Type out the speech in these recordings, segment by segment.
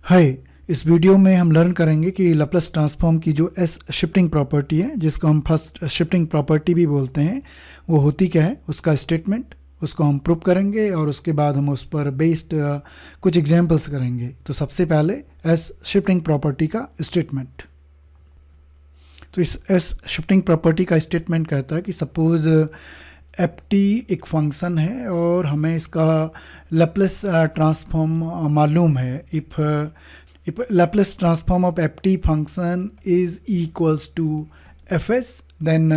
हाय। इस वीडियो में हम लर्न करेंगे कि लैप्लस ट्रांसफॉर्म की जो एस शिफ्टिंग प्रॉपर्टी है, जिसको हम फर्स्ट शिफ्टिंग प्रॉपर्टी भी बोलते हैं, वो होती क्या है, उसका स्टेटमेंट, उसको हम प्रूव करेंगे और उसके बाद हम उस पर बेस्ड कुछ एग्जांपल्स करेंगे। तो सबसे पहले एस शिफ्टिंग प्रॉपर्टी का स्टेटमेंट। तो इस एस शिफ्टिंग प्रॉपर्टी का स्टेटमेंट कहता है कि सपोज एफ टी एक फंक्शन है और हमें इसका लैप्लस ट्रांसफॉर्म मालूम है। if Laplace transform of ft function is equals to fs, then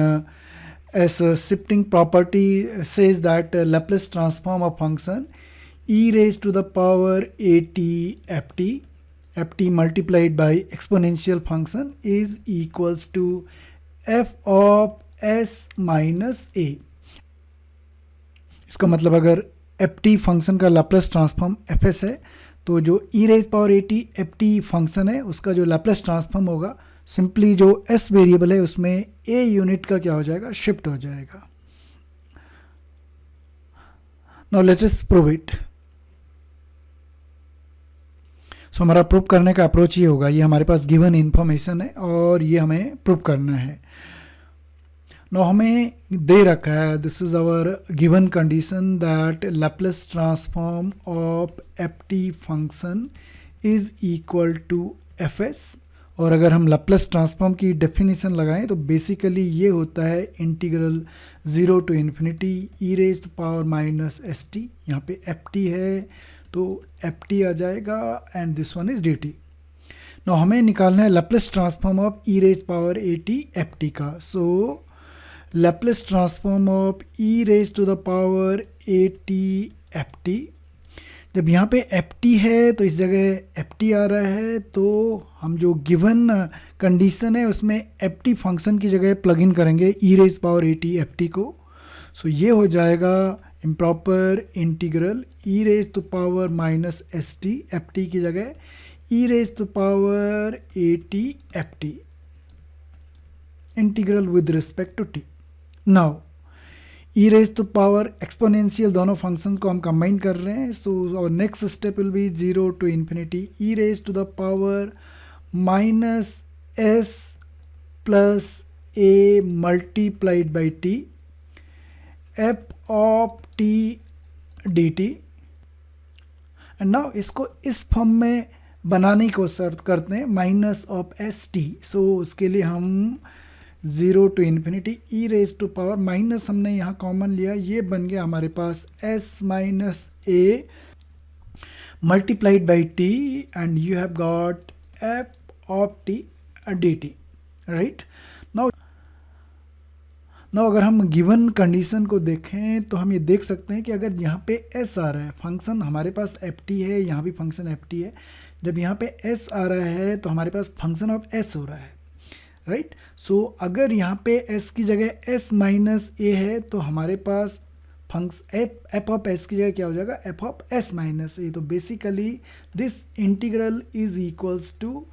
as a shifting property says that Laplace transform of function e raised to the power at ft multiplied by exponential function is equals to f of s minus a। इसका मतलब अगर ft function का Laplace transform fs है तो जो e raise power at ft function है उसका जो लैप्लस ट्रांसफॉर्म होगा, सिंपली जो s वेरिएबल है उसमें a यूनिट का क्या हो जाएगा, शिफ्ट हो जाएगा। Now let us prove it. So हमारा प्रूव करने का अप्रोच ये होगा, ये हमारे पास गिवन इन्फॉर्मेशन है और ये हमें प्रूव करना है। नाउ हमें दे रखा है, this is our given condition that Laplace transform of ft function is equal to fs। और अगर हम लैप्लस ट्रांसफॉर्म की डेफिनेशन लगाएं तो बेसिकली ये होता है integral 0 to infinity e raise to power minus S T. यहाँ पे ft है तो ft आ जाएगा and this one is dt। Now हमें निकालना है Laplace transform of e raise power at ft का। सो Laplace transform of e raised to the power at ft। जब यहाँ पे ft है तो इस जगह ft आ रहा है, तो हम जो गिवन कंडीशन है उसमें ft फंक्शन की जगह प्लग इन करेंगे e raised power at ft को। सो ये हो जाएगा improper integral e raised to power minus S T, ft की जगह e raised to power at ft integral with respect to t। Now e raise to power exponential दोनों function को हम combine कर रहे हैं। सो और next step will be 0 to infinity e raise to the power minus S plus A multiplied by T F of T D T. And now इसको इस form में बनाने की कोशिश करते हैं, minus of S T. So उसके लिए हम 0 to infinity e raise to power minus हमने यहाँ कॉमन लिया, ये बन गया हमारे पास s minus A multiplied by T and you have got f of t dt, right. Now अगर हम गिवन कंडीशन को देखें तो हम ये देख सकते हैं कि अगर यहाँ पे s आ रहा है, फंक्शन हमारे पास ft है, यहाँ भी फंक्शन ft है, जब यहाँ पे s आ रहा है तो हमारे पास फंक्शन ऑफ s हो रहा है, राइट। सो अगर यहाँ पे s की जगह s माइनस ए है तो हमारे पास एफ ऑफ s की जगह क्या हो जाएगा, एफ ऑफ s माइनस ए। तो basically this integral is equals to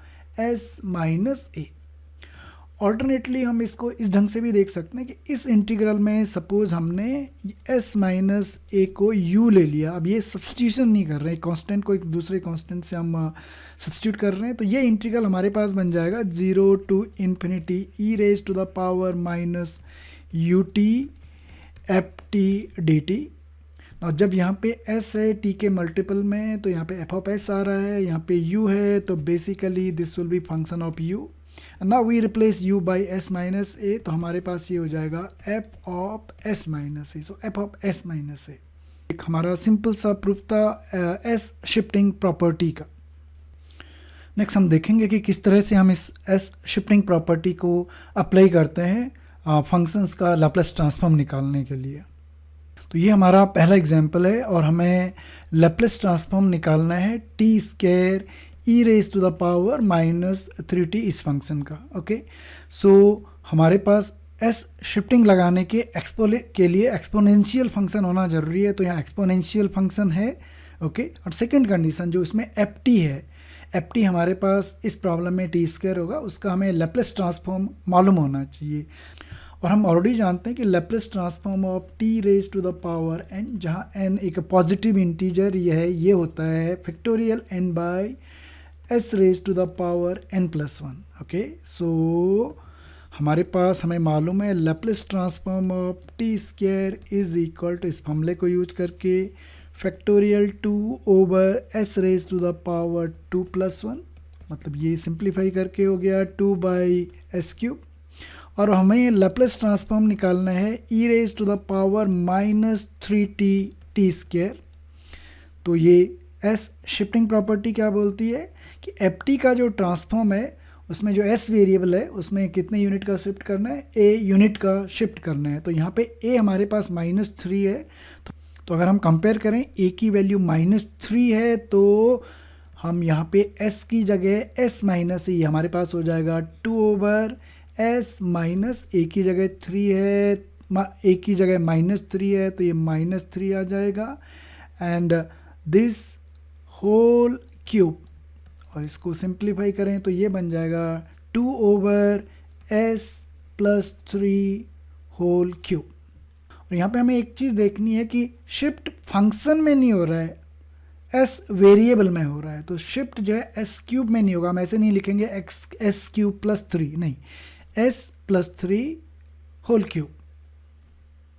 s minus A. Alternately हम इसको इस ढंग से भी देख सकते हैं कि इस इंटीग्रल में सपोज हमने s माइनस ए को u ले लिया। अब ये सब्सटीट्यूशन नहीं कर रहे हैं, कांस्टेंट को एक दूसरे कांस्टेंट से हम सब्सटीट्यूट कर रहे हैं, तो ये इंटीग्रल हमारे पास बन जाएगा 0 to infinity e raise to the power minus U T F T D T. और जब यहाँ पे s है t के मल्टीपल में तो यहाँ पे f ऑफ s आ रहा है, यहाँ पे u है, तो basically this will be function of u। Now we replace u by s minus ए, तो हमारे पास ये हो जाएगा f of s minus a. So f of s minus a एक हमारा सिंपल सा प्रूफ था s शिफ्टिंग प्रॉपर्टी का। नेक्स्ट हम देखेंगे कि किस तरह से हम इस s शिफ्टिंग प्रॉपर्टी को अप्लाई करते हैं फंक्शंस का लैप्लस ट्रांसफॉर्म निकालने के लिए। तो ये हमारा पहला एग्जांपल है और हमें लैप्लस ट्रांसफॉर्म निकालना है T square e raise to the power minus 3t इस फंक्शन का। ओके, सो हमारे पास s शिफ्टिंग लगाने के लिए एक्सपोनेंशियल फंक्शन होना जरूरी है, तो यहाँ एक्सपोनेंशियल फंक्शन है। ओके, और सेकंड कंडीशन जो इसमें ft है, ft हमारे पास इस प्रॉब्लम में टी स्क्वायर होगा, उसका हमें लैप्लस ट्रांसफॉर्म मालूम होना चाहिए। और हम ऑलरेडी जानते हैं कि Laplace transform of t raise to the power n, जहाँ n एक पॉजिटिव इंटीजर ये है, ये होता है factorial n by s raise to the power n plus one. Okay, so हमारे पास हमें मालूम है Laplace transform of t square is equal to, इस फॉर्मूले को यूज करके factorial 2 over s raise to the power 2 plus one, मतलब ये सिंप्लीफाई करके हो गया 2 बाई एस क्यूब। और हमें लैप्लेस ट्रांसफॉर्म निकालना है e raise to the power minus 3t t square. तो ये एस शिफ्टिंग प्रॉपर्टी क्या बोलती है कि एफ टी का जो ट्रांसफॉर्म है उसमें जो एस वेरिएबल है उसमें कितने यूनिट का शिफ्ट करना है, ए यूनिट का शिफ्ट करना है। तो यहाँ पे ए हमारे पास -3 है, तो अगर हम कंपेयर करें ए की वैल्यू -3 है तो हम यहाँ पे एस की जगह एस माइनस ई हमारे पास हो जाएगा 2 ओवर एस माइनस ए की जगह 3 है, ए की जगह -3 है तो ये -3 आ जाएगा एंड दिस होल क्यूब, और इसको सिंप्लीफाई करें तो ये बन जाएगा 2 over S plus 3 whole cube. और यहाँ पे हमें एक चीज़ देखनी है कि शिफ्ट फंक्शन में नहीं हो रहा है, एस वेरिएबल में हो रहा है। तो शिफ्ट जो है एस क्यूब में नहीं होगा, हम ऐसे नहीं लिखेंगे एक्स एस क्यूब प्लस 3, नहीं, एस प्लस 3 होल क्यूब।